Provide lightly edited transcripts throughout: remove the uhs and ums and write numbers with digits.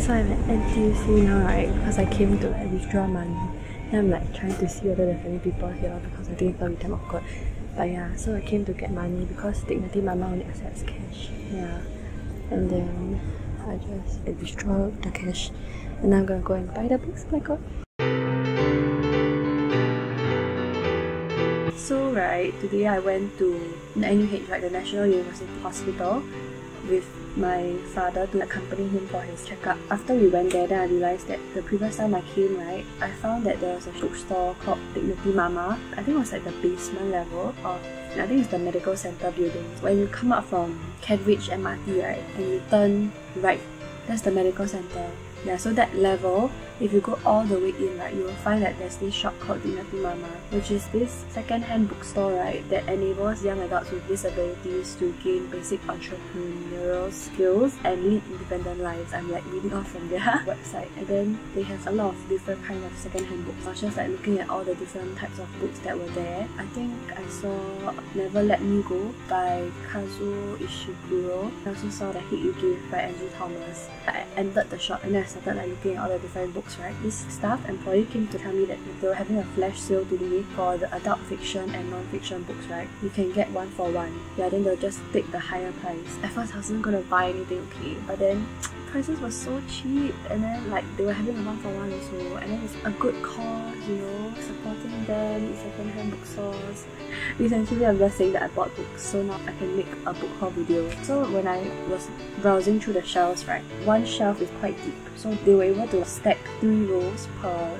So I'm at NTUC now, right? Because I came to like withdraw money. And I'm like trying to see whether there's any people here because I think it's gonna be damn awkward. But yeah, so I came to get money because Dignity Mama only accepts cash. Yeah. And then I just withdraw the cash. And now I'm gonna go and buy the books. Oh my god. So right, today I went to the NUH, like the National University Hospital, with my father to accompany him for his checkup. After we went there, then I realized that the previous time I came, right, I found that there was a bookstore called Dignity Mama. I think it was like the basement level of, I think it's the medical center building. When you come out from Kent Ridge MRT, right, and you turn right, that's the medical center. Yeah, so that level, if you go all the way in, right, you will find that there's this shop called Dignity Mama, which is this second-hand bookstore, right, that enables young adults with disabilities to gain basic entrepreneurial skills and lead independent lives. I'm like reading off from their website, and then they have a lot of different kind of second-hand books. I was just like looking at all the different types of books that were there. I think I saw Never Let Me Go by Kazuo Ishiguro. I also saw The Hate You Give by Andrew Thomas. I entered the shop and then I started like looking at all the different books, right? This staff employee came to tell me that they were having a flash sale today for the adult fiction and non-fiction books, right? You can get 1 for 1. Yeah, then they'll just take the higher price. At first I wasn't gonna buy anything, okay, but then prices were so cheap, and then like they were having a 1 for 1 also, and then it's a good cause, you know, supporting them, second-hand bookstores. Essentially, I'm just saying that I bought books, so now I can make a book haul video. So when I was browsing through the shelves, right, one shelf is quite deep, so they were able to stack 3 rows per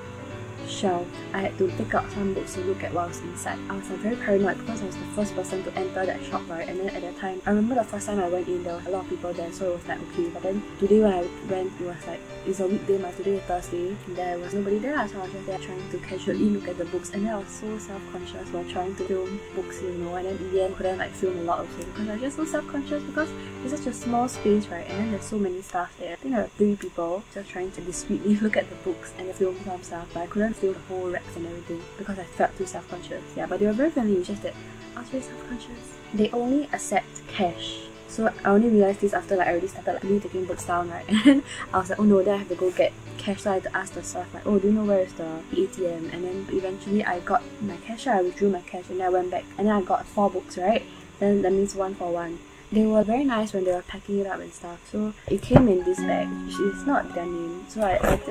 shelf. I had to take out some books to look at what was inside. I was like very paranoid because I was the first person to enter that shop, right? And then at that time, I remember the first time I went in, there was a lot of people there, so it was like okay. But then today when I went, it was like, it's a weekday, today is Thursday, and there was nobody there, so I was just there trying to casually look at the books, and then I was so self-conscious while trying to film books, you know, and then in the end I couldn't like film a lot also because I was just so self-conscious because it's such a small space, right? And then there's so many staff there. I think there are 3 people just trying to discreetly look at the books and film some stuff, but I couldn't film the whole racks and everything because I felt too self-conscious. Yeah, but they were very friendly, it's just that I was very self-conscious. They only accept cash. So I only realized this after like I already started like really taking books down, right? And then I was like, oh no, then I have to go get cash. So I had to ask the staff like, oh, do you know where is the ATM? And then eventually I got my cash, I withdrew my cash, and then I went back and then I got 4 books, right? Then that means 1 for 1. They were very nice when they were packing it up and stuff. So it came in this bag, which is not their name. So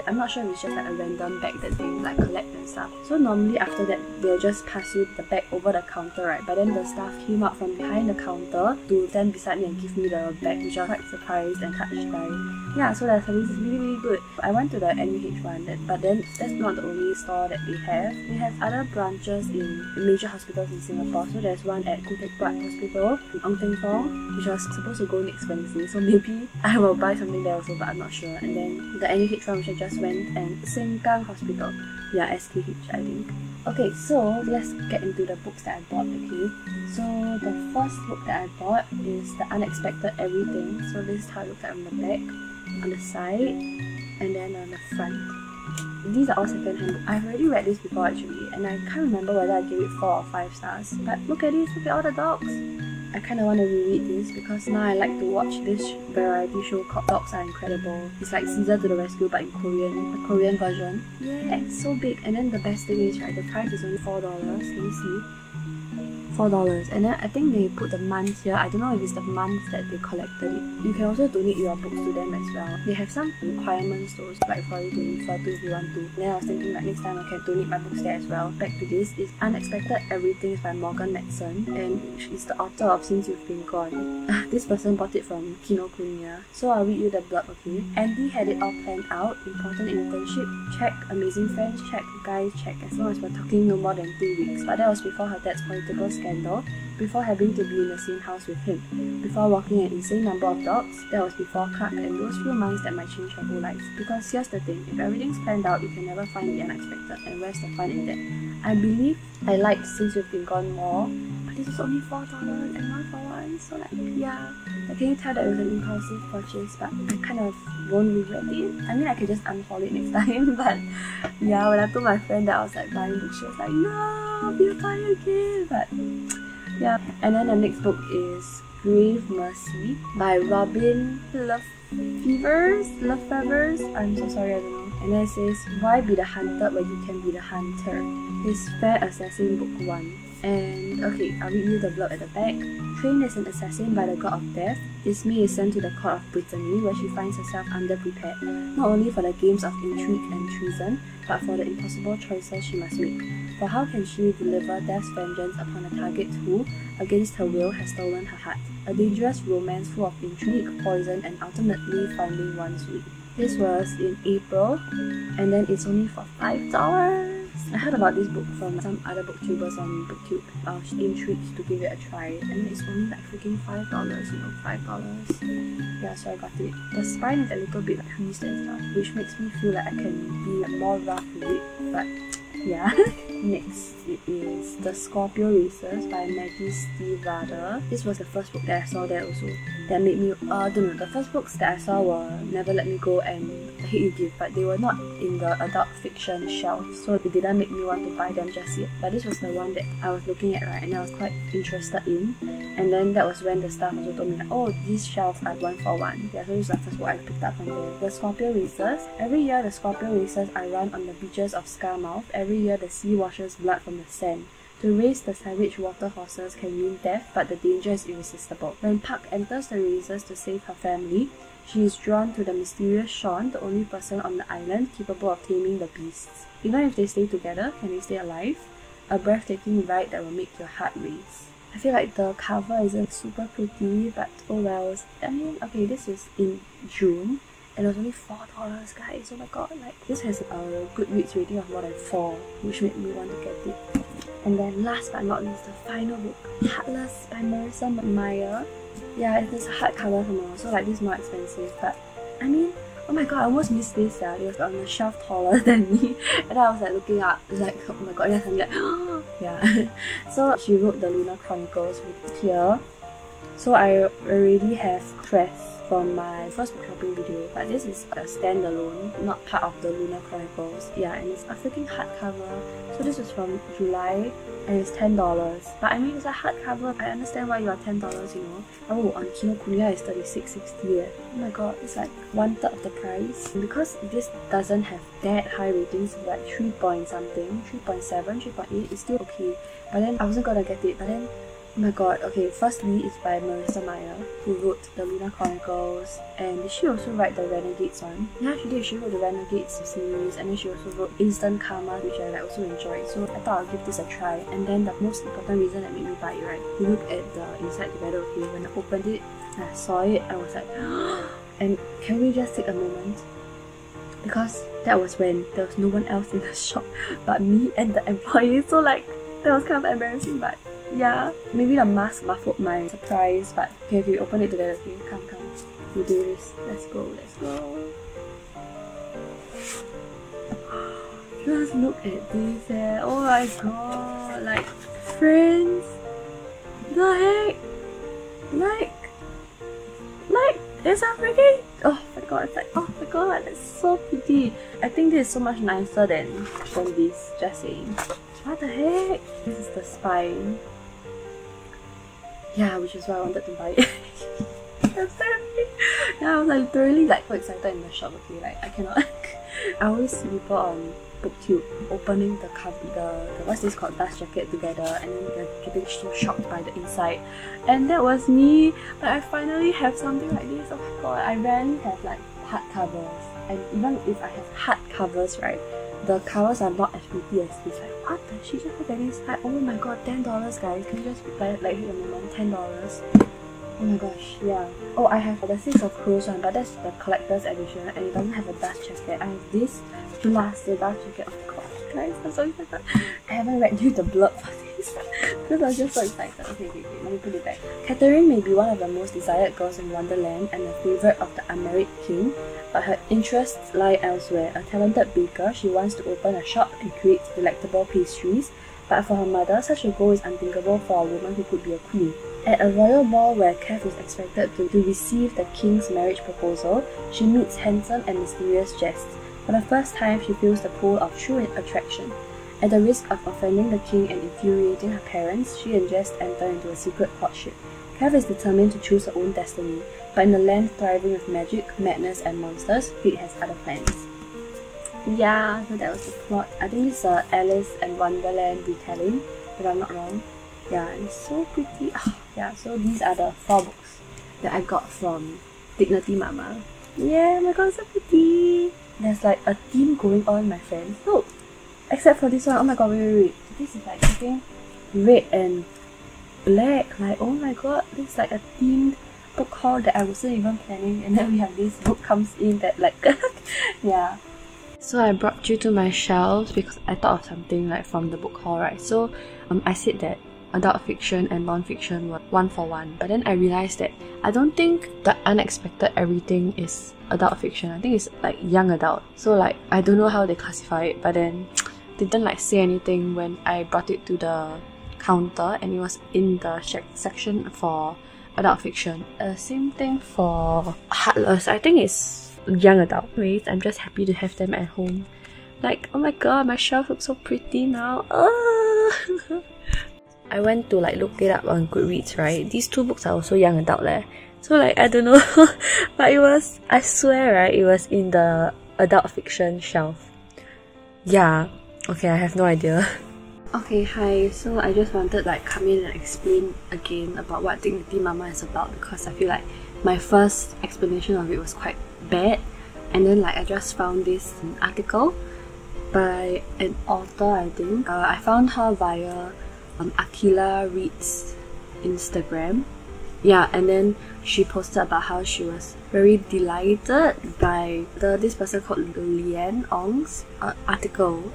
I'm not sure if it's just like a random bag that they like collect and stuff. So normally after that, they'll just pass you the bag over the counter, right? But then the staff came out from behind the counter to stand beside me and give me the bag, which I was quite surprised and touched by. Yeah, so that service is really, really good. I went to the NUH one, but then that's not the only store that they have. They have other branches in major hospitals in Singapore. So there's one at Khoo Teck Puat Hospital in Ong Teng Fong, which I was supposed to go next Wednesday, so maybe I will buy something there also, but I'm not sure. And then the NUH one which I just went, and Sengkang Hospital, yeah, SKH I think. Okay, so let's get into the books that I bought, okay? So the first book that I bought is The Unexpected Everything. So this is how it looks like on the back, on the side, and then on the front. These are all second-hand books. I've already read this before actually, and I can't remember whether I gave it 4 or 5 stars. But look at this, look at all the dogs. I kind of want to reread this because now I like to watch this variety show called Dogs Are Incredible. It's like Caesar to the Rescue but in Korean, the Korean version. Yeah, it's so big. And then the best thing is, right, the price is only $4. Can you see? $4. And then I think they put the months here. I don't know if it's the months that they collected it. You can also donate your books to them as well. They have some requirements though, like for you to refer to if you want to. And then I was thinking like next time I can donate my books there as well. Back to this, is Unexpected Everything by Morgan Matson, and she's the author of Since You've Been Gone. This person bought it from Kinokuniya. So I'll read you the blurb, okay? Andy had it all planned out. Important internship, check. Amazing friends, check. Guys, check. As long as we're talking no more than 2 weeks. But that was before her dad's political scandal, before having to be in the same house with him, before walking an insane number of dogs. That was before Clark and those few months that might change her whole life. Because here's the thing, if everything's planned out, you can never find the unexpected, and where's the fun in that? I believe I liked Since You've Been Gone more, but this is only $4 and 1 for 1, so like, yeah. Like, can you tell that it was an impulsive purchase, but I kind of won't regret it. I mean, I could just unfold it next time, but yeah, when I told my friend that I was like buying books, she was like, no, I'll be buying again, but yeah. And then the next book is Grave Mercy by Robin Lefevers. I'm so sorry, I don't know. And then it says, Why be the hunted when you can be the hunter? It's Fair Assassin Book 1. And okay, I'll read you the blurb at the back. Trained as an assassin by the god of death, Ismay is sent to the court of Brittany, where she finds herself underprepared, not only for the games of intrigue and treason, but for the impossible choices she must make. For how can she deliver death's vengeance upon a target who, against her will, has stolen her heart? A dangerous romance full of intrigue, poison, and ultimately finding one's way. This was in April, and then it's only for $5. I heard about this book from some other booktubers on BookTube. I was intrigued to give it a try, and it's only like freaking $5, you know, $5. Yeah, so I got it. The spine is a little bit creased and stuff, which makes me feel like I can be more rough with it, but yeah. Next, it is The Scorpio Races by Maggie Stiefvater. This was the first book that I saw there also. That made me, the first books that I saw were Never Let Me Go and The Hate You Give, but they were not in the adult fiction shelf, so it didn't make me want to buy them just yet. But this was the one that I was looking at, right, and I was quite interested in. And then that was when the staff also told me, like, oh, these shelves are 1 for 1. Yeah, so this is the first book I picked up from there. The Scorpio Races. Every year, the Scorpio Races are run on the beaches of Skarmouth. Every year, the sea washes blood from the sand. To race, the savage water horses can mean death, but the danger is irresistible. When Puck enters the races to save her family, she is drawn to the mysterious Sean, the only person on the island capable of taming the beasts. Even if they stay together, can they stay alive? A breathtaking ride that will make your heart race. I feel like the cover isn't super pretty, but oh well. I mean, okay, this is in June, and it was only $4, guys. Oh my god, like, this has a Goodreads rating of more than 4, which made me want to get it. And then last but not least, the final book, Heartless by Marissa Meyer. Yeah, it's a hardcover somehow, so like this is more expensive, but I mean, oh my god, I almost missed this. It was on a shelf taller than me, and I was like looking up, like, oh my god, yes, I'm like, yeah. So she wrote the Lunar Chronicles here. So I already have Crest from my first book shopping video, but this is a standalone, not part of the Lunar Chronicles. Yeah, and it's a freaking hardcover. So this is from July, and it's $10. But I mean, it's a hardcover. I understand why you are $10, you know. Oh, on Kinokuniya it's $36.60. Oh my god, it's like 1/3 of the price. And because this doesn't have that high ratings, like 3 point something, 3.7, 3.8, it's still okay. But then I wasn't gonna get it. But then, oh my god, okay, firstly it's by Marissa Meyer, who wrote the Lunar Chronicles, and did she also write the Renegades one? Yeah, she did. She wrote the Renegades series, and then she also wrote Instant Karma, which I also enjoyed, so I thought I'll give this a try. And then the most important reason that made me buy it, right, we looked at the inside together, okay, when I opened it, and I saw it, I was like, and can we just take a moment? Because that was when there was no one else in the shop but me and the employee, so like, that was kind of embarrassing, but yeah, maybe the mask muffled my surprise, but okay, we open it together. Okay, come, we do this. Let's go. Just look at this, oh my god, like, friends, the heck, like, it's a freaking, oh my god, it's like, oh my god, it's so pretty. I think this is so much nicer than this, just saying. What the heck? This is the spine. Yeah, which is why I wanted to buy it. Yeah, I was like literally like so excited in the shop, okay, like I cannot. I always see people on BookTube opening the cover, the what's this called, dust jacket together, and then they're getting so shocked by the inside. And that was me. Like, I finally have something like this. Oh my god, I rarely have like hardcovers, and even if I have hardcovers, right, the covers are not as pretty as this. Like, what the shit, just look at this. Like, oh my god, $10, guys. Can you just like hit a moment? $10. Oh my gosh, yeah. Oh, I have the Six of Crows one, but that's the collector's edition, and it doesn't have a dust jacket. I have this plus the dust jacket. Oh my god, guys, I'm so excited. I haven't read you the blurb for this because I was just so excited. Okay, let me put it back. Catherine may be one of the most desired girls in Wonderland and a favourite of the unmarried king, but her interests lie elsewhere. A talented baker, she wants to open a shop and create delectable pastries, but for her mother, such a goal is unthinkable for a woman who could be a queen. At a royal ball where Kath is expected to receive the king's marriage proposal, she meets handsome and mysterious Jest. For the first time, she feels the pull of true attraction. At the risk of offending the king and infuriating her parents, she and Jest enter into a secret courtship. Kev is determined to choose her own destiny, but in a land thriving with magic, madness, and monsters, Fate has other plans. Yeah, so that was the plot. I think it's a Alice in Wonderland retelling, if I'm not wrong. Yeah, and it's so pretty. Yeah, so these are the 4 books that I got from Dignity Mama. Yeah, oh my god, so pretty! There's like a theme going on, my friends. Look! Except for this one. Oh my god, wait. This is like something red and black. Like, oh my god, this is like a themed book haul that I wasn't even planning. And then we have this book comes in that like, yeah. So I brought you to my shelves because I thought of something like from the book haul, right? So I said that adult fiction and non-fiction were 1 for 1, but then I realized that I don't think the unexpected everything is adult fiction. I think it's like young adult. So like I don't know how they classify it, but then they didn't like say anything when I brought it to the counter, and it was in the section for adult fiction. Same thing for Heartless. I think it's young adult. Anyways, I'm just happy to have them at home. Like, oh my god, my shelf looks so pretty now. I went to like look it up on Goodreads, right? These 2 books are also young adult leh. So like, I don't know, but it was, I swear, right, it was in the adult fiction shelf. Yeah, okay, I have no idea. Okay, hi, so I just wanted like come in and explain again about what Dignity Mama is about, because I feel like my first explanation of it was quite bad, and then like I just found this article by an author, I think. I found her via Akila Reads Instagram. Yeah, and then she posted about how she was very delighted by this person called Leanne Ong's article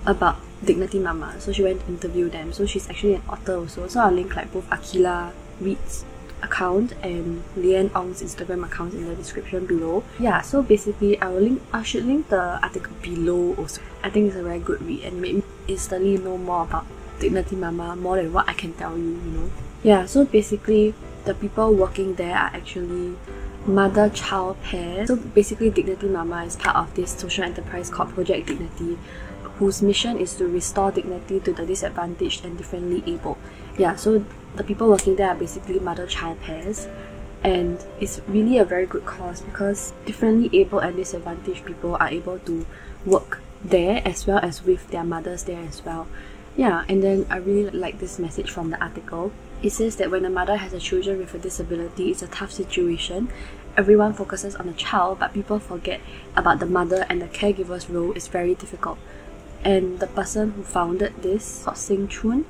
about Dignity Mama. So she went to interview them. So she's actually an author also. So I'll link like both Akila Reads account and Leanne Ong's Instagram account in the description below. Yeah, so basically I should link the article below also. I think it's a very good read and made me instantly know more about Dignity Mama, more than what I can tell you, you know. Yeah, so basically the people working there are actually mother-child pairs. So basically Dignity Mama is part of this social enterprise called Project Dignity, whose mission is to restore dignity to the disadvantaged and differently abled. Yeah, so the people working there are basically mother-child pairs, and it's really a very good cause because differently abled and disadvantaged people are able to work there as well as with their mothers there as well. Yeah, and then I really like this message from the article. It says that when a mother has a children with a disability, it's a tough situation. Everyone focuses on the child, but people forget about the mother, and the caregiver's role is very difficult. And the person who founded this, Sing Chun,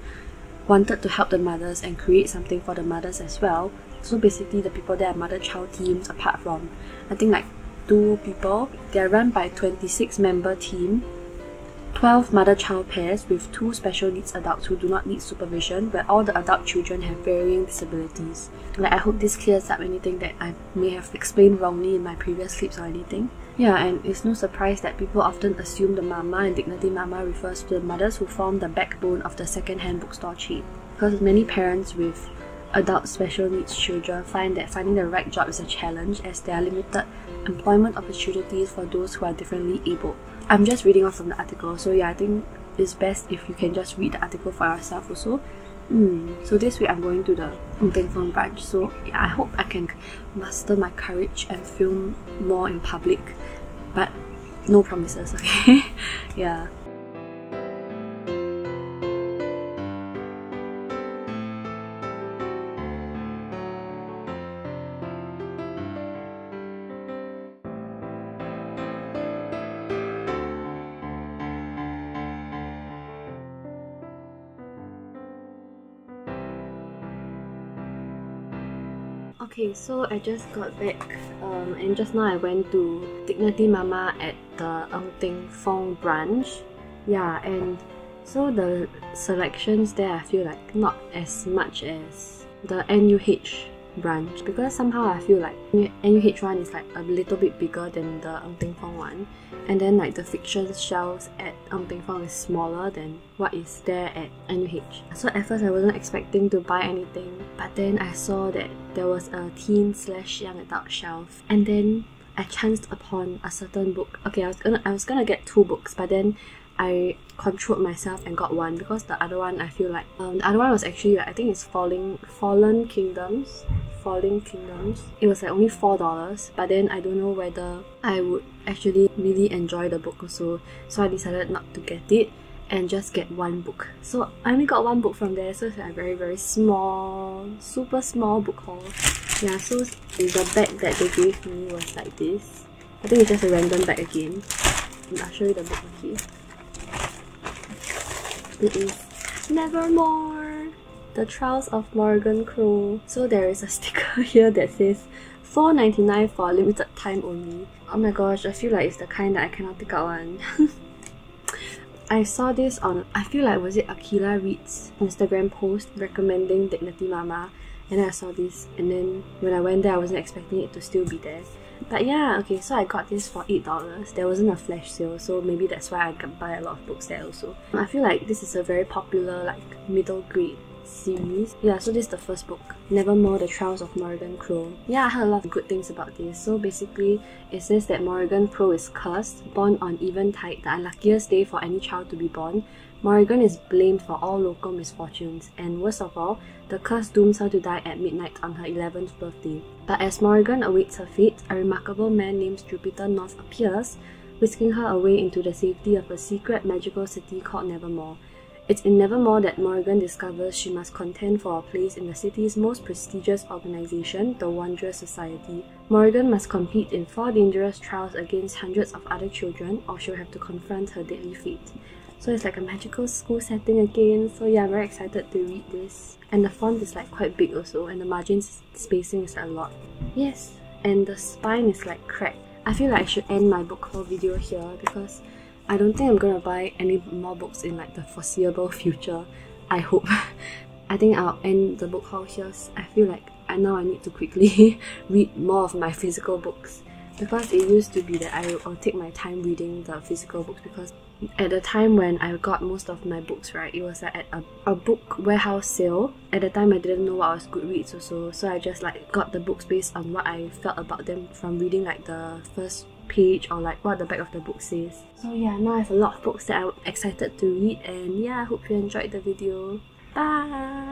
wanted to help the mothers and create something for the mothers as well. So basically the people there are mother-child teams apart from, I think like 2 people. They are run by a 26-member team, 12 mother-child pairs with 2 special needs adults who do not need supervision, where all the adult children have varying disabilities. Like, I hope this clears up anything that I may have explained wrongly in my previous clips or anything. Yeah, and it's no surprise that people often assume the Mama and Dignity Mama refers to the mothers who form the backbone of the second-hand bookstore chain. Because many parents with adult special needs children find that finding the right job is a challenge, as there are limited employment opportunities for those who are differently abled. I'm just reading off from the article, so yeah, I think it's best if you can just read the article for yourself also. So this week I'm going to the Ng Teng Fong branch, so yeah, I hope I can muster my courage and film more in public, but no promises, okay? Yeah. Okay, so I just got back and just now I went to Dignity Mama at the Ng Teng Fong branch. Yeah, and so the selections there I feel like not as much as the NUH branch, because somehow I feel like NUH one is like a little bit bigger than the Ng Teng Fong one, and then like the fiction shelves at Ng Teng Fong is smaller than what is there at NUH. So at first I wasn't expecting to buy anything, but then I saw that there was a teen/young adult shelf, and then I chanced upon a certain book. Okay, I was gonna get 2 books, but then I controlled myself and got one, because the other one I feel like the other one was actually like, I think it's Fallen Kingdoms. It was like only $4, but then I don't know whether I would actually really enjoy the book also, so I decided not to get it and just get one book. So I only got one book from there, so it's like a very, very small, super small book haul. Yeah, so the bag that they gave me was like this. I think it's just a random bag again. And I'll show you the book here. It is Nevermore, The Trials of Morrigan Crow. So there is a sticker here that says $4.99 for a limited time only. Oh my gosh, I feel like it's the kind that I cannot take out one. I saw this on, I feel like, was it Akila Reed's Instagram post recommending Dignity Mama, and then I saw this, and then when I went there I wasn't expecting it to still be there. But yeah, okay, so I got this for $8. There wasn't a flash sale, so maybe that's why I can buy a lot of books there also. I feel like this is a very popular like middle grade series. Yeah, so this is the first book, Nevermore, The Trials of Morrigan Crow. Yeah, I heard a lot of good things about this. So basically, it says that Morrigan Crow is cursed, born on Eventide, the unluckiest day for any child to be born. Morrigan is blamed for all local misfortunes, and worst of all, the curse dooms her to die at midnight on her 11th birthday. But as Morrigan awaits her fate, a remarkable man named Jupiter North appears, whisking her away into the safety of a secret magical city called Nevermore. It's in Nevermore that Morrigan discovers she must contend for a place in the city's most prestigious organization, the Wanderer Society. Morrigan must compete in 4 dangerous trials against hundreds of other children, or she'll have to confront her deadly fate. So it's like a magical school setting again, so yeah, I'm very excited to read this. And the font is like quite big also, and the margin spacing is a lot. Yes, and the spine is like cracked. I feel like I should end my book haul video here because I don't think I'm gonna buy any more books in like the foreseeable future. I hope. I think I'll end the book haul here. I feel like now I need to quickly read more of my physical books, because it used to be that I'll take my time reading the physical books, because at the time when I got most of my books, right, it was like at a book warehouse sale. At the time I didn't know what was Goodreads also, so I just like got the books based on what I felt about them from reading like the first page or like what the back of the book says. So yeah, now I have a lot of books that I'm excited to read, and yeah, I hope you enjoyed the video. Bye!